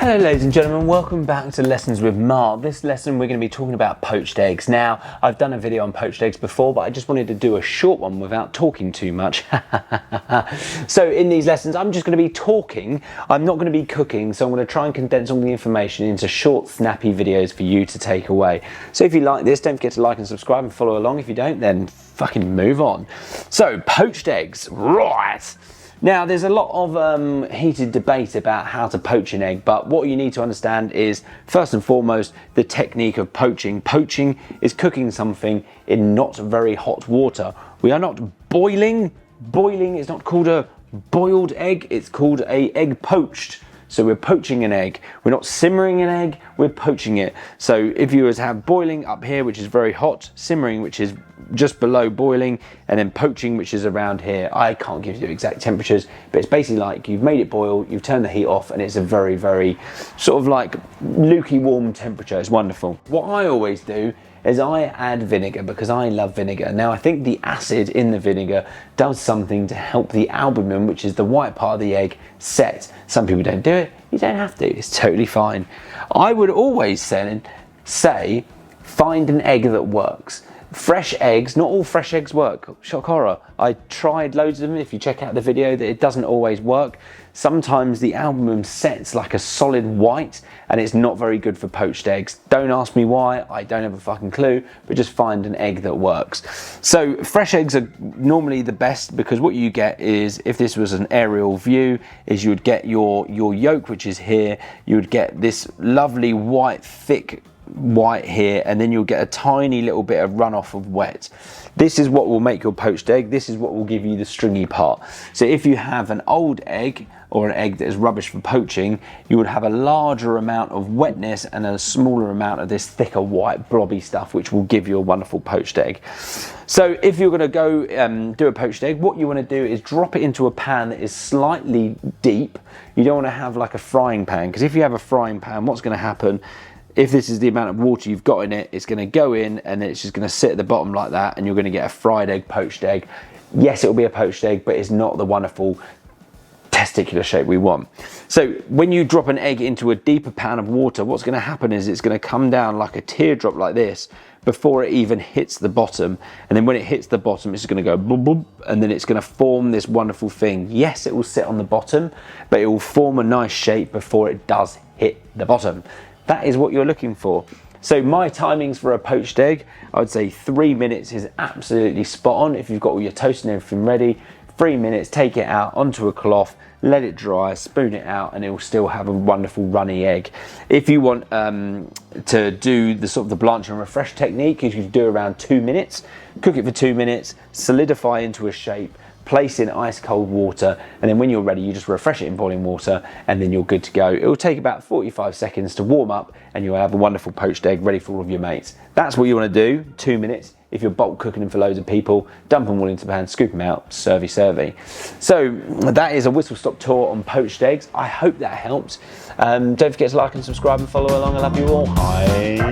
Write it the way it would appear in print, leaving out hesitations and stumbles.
Hello ladies and gentlemen, welcome back to Lessons with Mark. This lesson we're going to be talking about poached eggs. Now, I've done a video on poached eggs before, but I just wanted to do a short one without talking too much. So in these lessons, I'm just going to be talking. I'm not going to be cooking, so I'm going to try and condense all the information into short, snappy videos for you to take away. So if you like this, don't forget to like and subscribe and follow along. If you don't, then fucking move on. So, poached eggs, right. Now, there's a lot of heated debate about how to poach an egg, but what you need to understand is, first and foremost, the technique of poaching. Poaching is cooking something in not very hot water. We are not boiling. Boiling is not called a boiled egg, it's called an egg poached. So we're poaching an egg. We're not simmering an egg, we're poaching it. So if you were to have boiling up here, which is very hot, simmering, which is just below boiling, and then poaching, which is around here. I can't give you exact temperatures, but it's basically like you've made it boil, you've turned the heat off, and it's a very, very sort of like lukewarm temperature. It's wonderful. What I always do is I add vinegar because I love vinegar. Now I think the acid in the vinegar does something to help the albumin, which is the white part of the egg, set. Some people don't do it, you don't have to, it's totally fine. I would always say find an egg that works. Fresh eggs, not all fresh eggs work, shock horror. I tried loads of them. If you check out the video, that it doesn't always work. Sometimes the albumin sets like a solid white and it's not very good for poached eggs. Don't ask me why, I don't have a fucking clue, but just find an egg that works. So fresh eggs are normally the best because what you get is, if this was an aerial view, is you would get your yolk, which is here, you would get this lovely white, thick white here, and then you'll get a tiny little bit of runoff of wet. This is what will make your poached egg. This is what will give you the stringy part. So if you have an old egg or an egg that is rubbish for poaching, you would have a larger amount of wetness and a smaller amount of this thicker white blobby stuff, which will give you a wonderful poached egg. So if you're going to go do a poached egg, what you want to do is drop it into a pan that is slightly deep. You don't want to have like a frying pan, because if you have a frying pan, what's going to happen, if this is the amount of water you've got in it, it's going to go in and it's just going to sit at the bottom like that, and you're going to get a fried egg, poached egg. Yes, it'll be a poached egg, but it's not the wonderful testicular shape we want. So when you drop an egg into a deeper pan of water, what's going to happen is it's going to come down like a teardrop like this before it even hits the bottom. And then when it hits the bottom, it's going to go boom, boom, and then it's going to form this wonderful thing. Yes, it will sit on the bottom, but it will form a nice shape before it does hit the bottom. That is what you're looking for. So my timings for a poached egg, I would say 3 minutes is absolutely spot on. If you've got all your toast and everything ready, 3 minutes, take it out onto a cloth, let it dry, spoon it out, and it will still have a wonderful runny egg. If you want to do the sort of the blanch and refresh technique, you can do around 2 minutes. Cook it for 2 minutes, solidify into a shape, place in ice cold water, and then when you're ready, you just refresh it in boiling water, and then you're good to go. It will take about 45 seconds to warm up, and you'll have a wonderful poached egg ready for all of your mates. That's what you want to do, 2 minutes. If you're bulk cooking them for loads of people, dump them all into the pan, scoop them out, servey, servey. So that is a whistle-stop tour on poached eggs. I hope that helps. Don't forget to like and subscribe and follow along. I love you all. Bye.